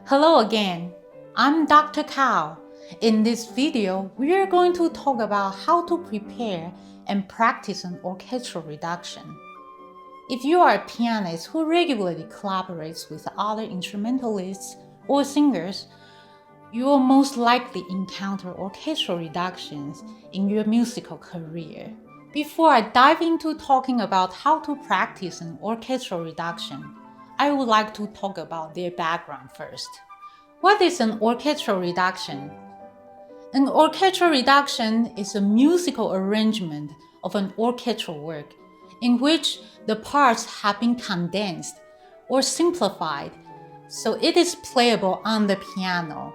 Hello again, I'm Dr. Kao. In this video, we are going to talk about how to prepare and practice an orchestral reduction. If you are a pianist who regularly collaborates with other instrumentalists or singers, you will most likely encounter orchestral reductions in your musical career. Before I dive into talking about how to practice an orchestral reduction, I would like to talk about their background first. What is an orchestral reduction? An orchestral reduction is a musical arrangement of an orchestral work in which the parts have been condensed or simplified so it is playable on the piano.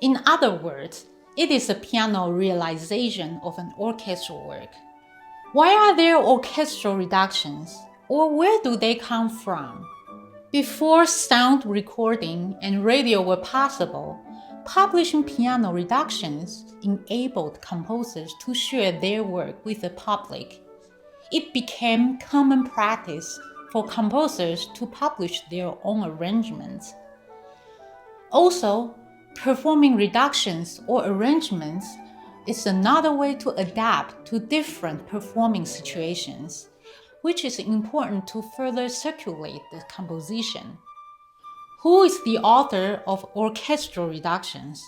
In other words, it is a piano realization of an orchestral work. Why are there orchestral reductions, or where do they come from? Before sound recording and radio were possible, publishing piano reductions enabled composers to share their work with the public. It became common practice for composers to publish their own arrangements. Also, performing reductions or arrangements is another way to adapt to different performing situations, which is important to further circulate the composition. Who is the author of orchestral reductions?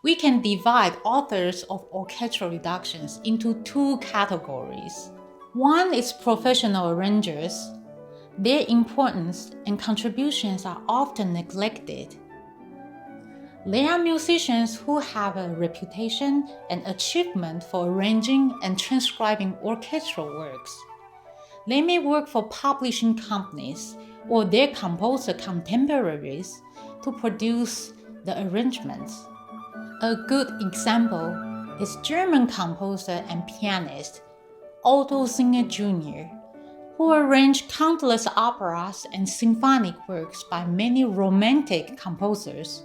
We can divide authors of orchestral reductions into two categories. One is professional arrangers. Their importance and contributions are often neglected. They are musicians who have a reputation and achievement for arranging and transcribing orchestral works. They may work for publishing companies or their composer contemporaries to produce the arrangements. A good example is German composer and pianist Otto Singer Jr., who arranged countless operas and symphonic works by many Romantic composers.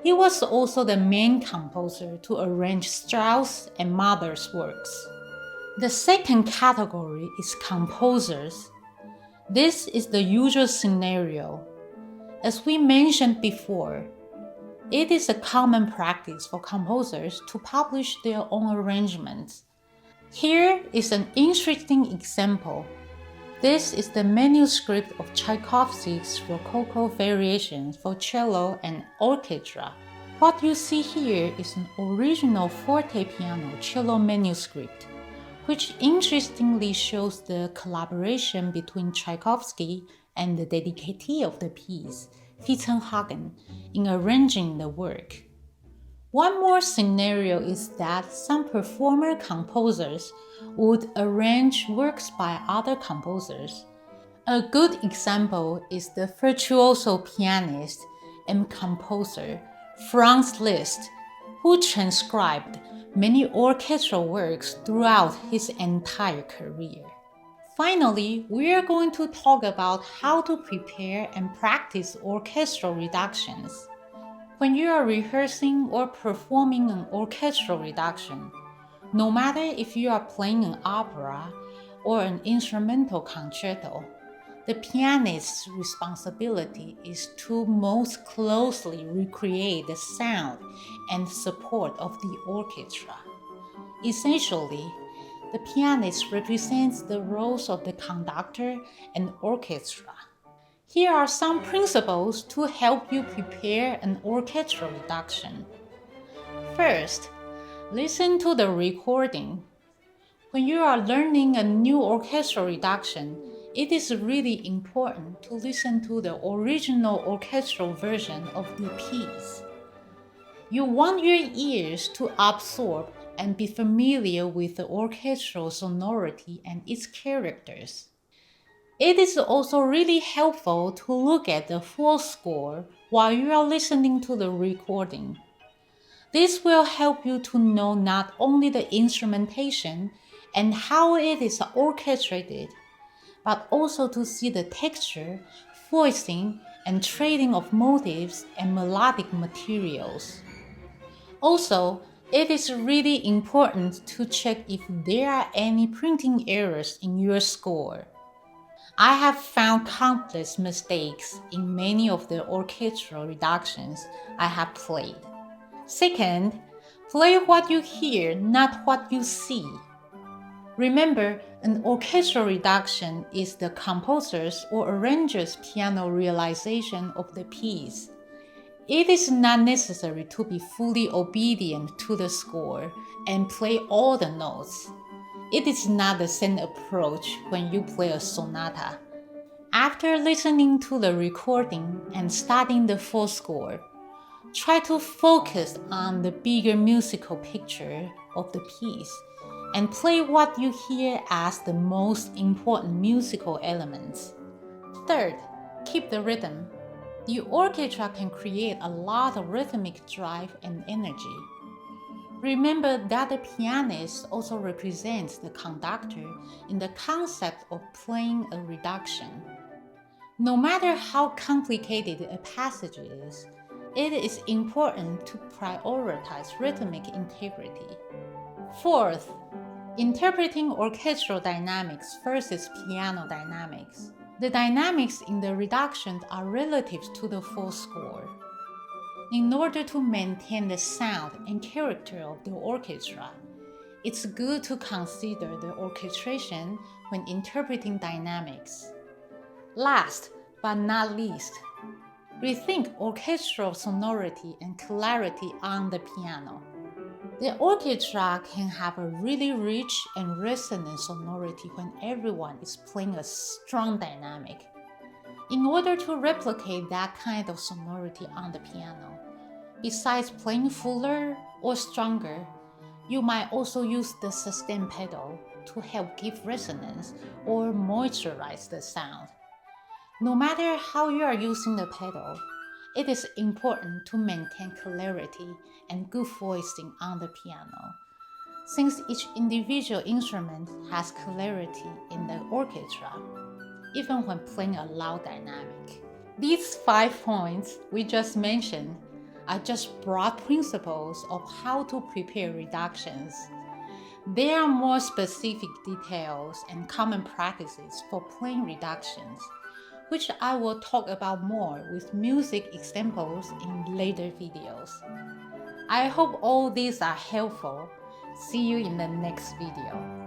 He was also the main composer to arrange Strauss and Mahler's works. The second category is composers. This is the usual scenario. As we mentioned before, it is a common practice for composers to publish their own arrangements. Here is an interesting example. This is the manuscript of Tchaikovsky's Rococo Variations for cello and orchestra. What you see here is an original fortepiano cello manuscript, which interestingly shows the collaboration between Tchaikovsky and the dedicatee of the piece, Fitzhenhagen, in arranging the work. One more scenario is that some performer composers would arrange works by other composers. A good example is the virtuoso pianist and composer Franz Liszt, who transcribed many orchestral works throughout his entire career. Finally, we are going to talk about how to prepare and practice orchestral reductions. When you are rehearsing or performing an orchestral reduction, no matter if you are playing an opera or an instrumental concerto, the pianist's responsibility is to most closely recreate the sound and support of the orchestra. Essentially, the pianist represents the roles of the conductor and orchestra. Here are some principles to help you prepare an orchestral reduction. First, listen to the recording. When you are learning a new orchestral reduction, it is really important to listen to the original orchestral version of the piece. You want your ears to absorb and be familiar with the orchestral sonority and its characters. It is also really helpful to look at the full score while you are listening to the recording. This will help you to know not only the instrumentation and how it is orchestrated, but also to see the texture, voicing, and trading of motives and melodic materials. Also, it is really important to check if there are any printing errors in your score. I have found countless mistakes in many of the orchestral reductions I have played. Second, play what you hear, not what you see. Remember, an orchestral reduction is the composer's or arranger's piano realization of the piece. It is not necessary to be fully obedient to the score and play all the notes. It is not the same approach when you play a sonata. After listening to the recording and studying the full score, try to focus on the bigger musical picture of the piece and play what you hear as the most important musical elements. Third, keep the rhythm. The orchestra can create a lot of rhythmic drive and energy. Remember that the pianist also represents the conductor in the concept of playing a reduction. No matter how complicated a passage is, it is important to prioritize rhythmic integrity. Fourth, interpreting orchestral dynamics versus piano dynamics. The dynamics in the reductions are relative to the full score. In order to maintain the sound and character of the orchestra, it's good to consider the orchestration when interpreting dynamics. Last but not least, rethink orchestral sonority and clarity on the piano. The orchestra can have a really rich and resonant sonority when everyone is playing a strong dynamic. In order to replicate that kind of sonority on the piano, besides playing fuller or stronger, you might also use the sustain pedal to help give resonance or moisturize the sound. No matter how you are using the pedal, it is important to maintain clarity and good voicing on the piano, since each individual instrument has clarity in the orchestra, even when playing a loud dynamic. These 5 points we just mentioned are just broad principles of how to prepare reductions. There are more specific details and common practices for playing reductions, which I will talk about more with music examples in later videos. I hope all these are helpful. See you in the next video.